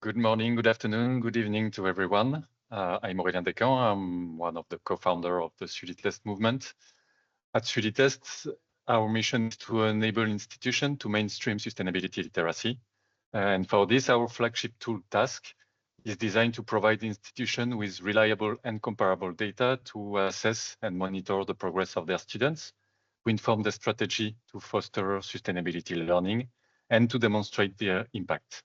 Good morning, good afternoon, good evening to everyone. I'm Aurélien Decamps. I'm one of the co-founders of the Sulitest movement. At Sulitest, our mission is to enable institutions to mainstream sustainability literacy. And for this, our flagship tool task is designed to provide institutions with reliable and comparable data to assess and monitor the progress of their students, to inform the strategy to foster sustainability learning, and to demonstrate their impact.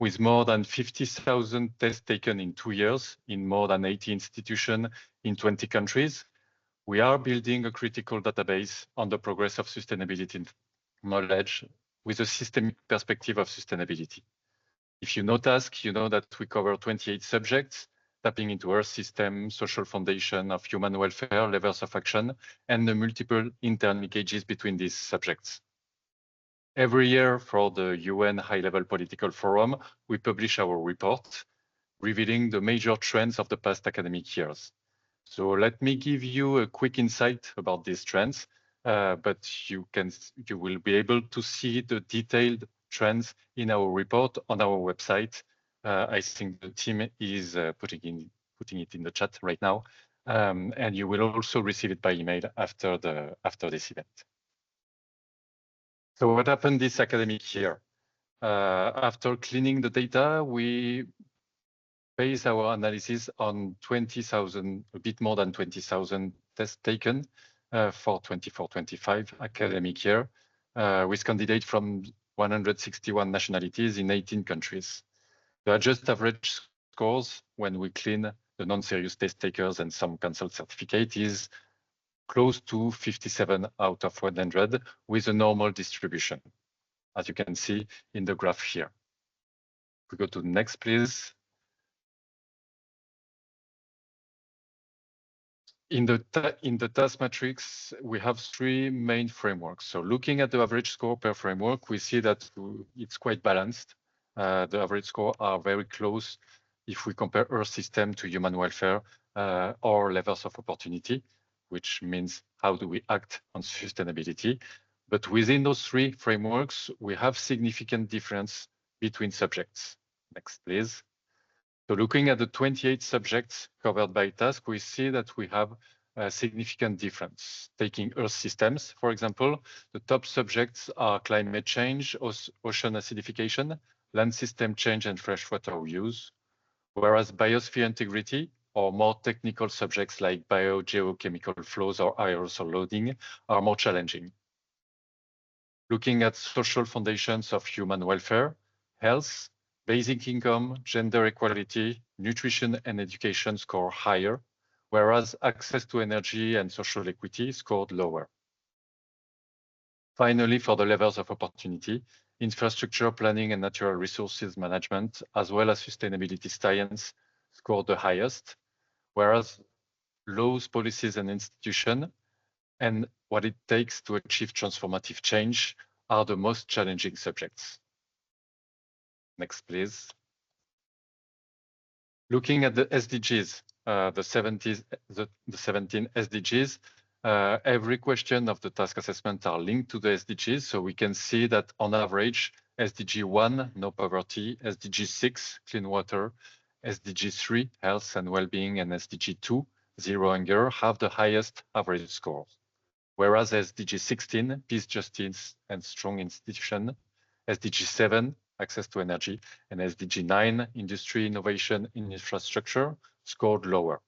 With more than 50,000 tests taken in 2 years in more than 80 institutions in 20 countries, we are building a critical database on the progress of sustainability knowledge with a systemic perspective of sustainability. If you know task, you know that we cover 28 subjects, tapping into Earth system, social foundation of human welfare, levels of action, and the multiple interlinkages between these subjects. Every year for the UN High-Level Political Forum, we publish our report, revealing the major trends of the past academic years. So let me give you a quick insight about these trends, but you will be able to see the detailed trends in our report on our website. I think the team is putting it in the chat right now, and you will also receive it by email after this event. So what happened this academic year? After cleaning the data, we base our analysis on 20,000, a bit more than 20,000 tests taken for 24-25 academic year, with candidates from 161 nationalities in 18 countries. The adjusted average scores when we clean the non-serious test takers and some cancelled certificate is close to 57 out of 100 with a normal distribution, as you can see in the graph here. If we go to the next, please. In the task matrix, we have 3 main frameworks. So looking at the average score per framework, we see that it's quite balanced. The average score are very close if we compare Earth system to human welfare or levels of opportunity, which means how do we act on sustainability. But within those 3 frameworks, we have significant difference between subjects. Next, please. So looking at the 28 subjects covered by task, we see that we have a significant difference. Taking Earth systems, for example, the top subjects are climate change, ocean acidification, land system change and freshwater use, whereas biosphere integrity or more technical subjects like biogeochemical flows or aerosol loading are more challenging. Looking at social foundations of human welfare, health, basic income, gender equality, nutrition and education score higher, whereas access to energy and social equity scored lower. Finally, for the levels of opportunity, infrastructure planning and natural resources management, as well as sustainability science, scored the highest, whereas laws, policies, and institutions, and what it takes to achieve transformative change are the most challenging subjects. Next, please. Looking at the SDGs, the 17 SDGs, every question of the task assessment are linked to the SDGs. So we can see that on average, SDG 1, no poverty, SDG 6, clean water, SDG 3, health and well-being, and SDG 2, zero hunger, have the highest average scores. Whereas SDG 16, peace, justice, and strong institution, SDG 7, access to energy, and SDG 9, industry, innovation, in infrastructure, scored lower.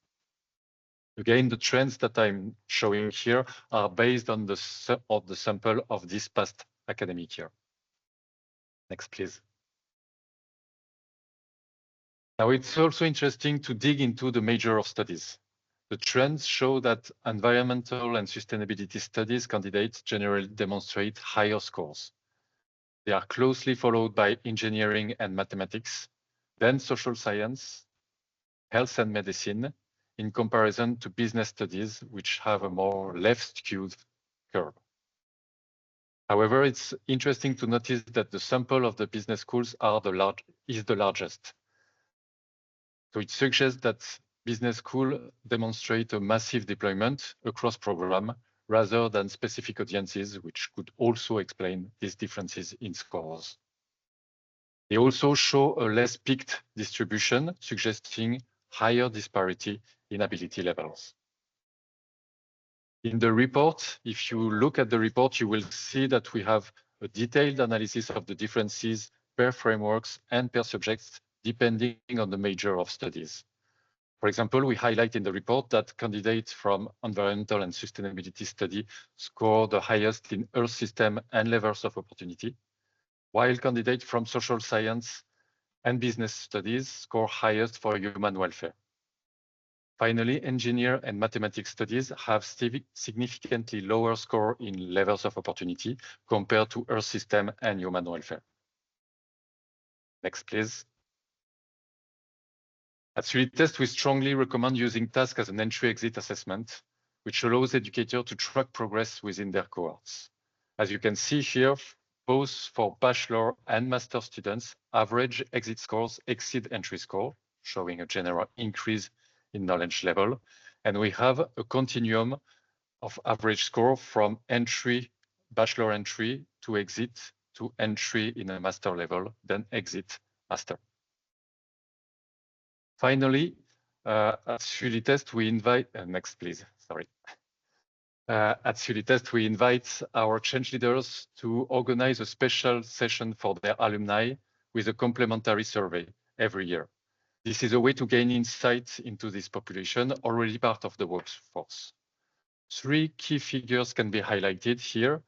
Again, the trends that I'm showing here are based on the sample of this past academic year. Next, please. Now, it's also interesting to dig into the major of studies. The trends show that environmental and sustainability studies candidates generally demonstrate higher scores. They are closely followed by engineering and mathematics, then social science, health and medicine, in comparison to business studies, which have a more left-skewed curve. However, it's interesting to notice that the sample of the business schools is the largest. So it suggests that business schools demonstrate a massive deployment across programs rather than specific audiences, which could also explain these differences in scores. They also show a less peaked distribution, suggesting higher disparity in ability levels. In the report, if you look at the report, you will see that we have a detailed analysis of the differences per frameworks and per subjects, depending on the major of studies. For example, we highlight in the report that candidates from environmental and sustainability study score the highest in Earth system and levels of opportunity, while candidates from social science and business studies score highest for human welfare. Finally, engineer and mathematics studies have significantly lower score in levels of opportunity compared to Earth system and human welfare. Next, please. At Sulitest, we strongly recommend using task as an entry-exit assessment, which allows educators to track progress within their cohorts. As you can see here, both for bachelor and master students, average exit scores exceed entry score, showing a general increase in knowledge level. And we have a continuum of average score from entry, bachelor entry to exit to entry in a master level, then exit master. Finally, at Sulitest, we invite, next please, sorry. At Sulitest, we invite our change leaders to organize a special session for their alumni with a complementary survey every year. This is a way to gain insight into this population, already part of the workforce. 3 key figures can be highlighted here,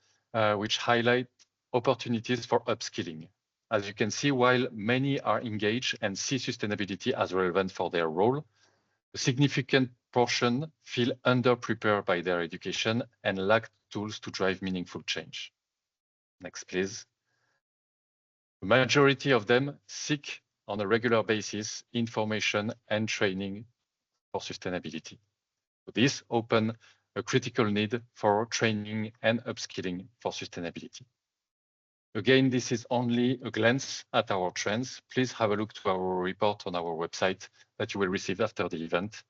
which highlight opportunities for upskilling. As you can see, while many are engaged and see sustainability as relevant for their role, a significant portion feel underprepared by their education and lack tools to drive meaningful change. Next, please. The majority of them seek on a regular basis information and training for sustainability. This opens a critical need for training and upskilling for sustainability. Again, this is only a glance at our trends. Please have a look to our report on our website that you will receive after the event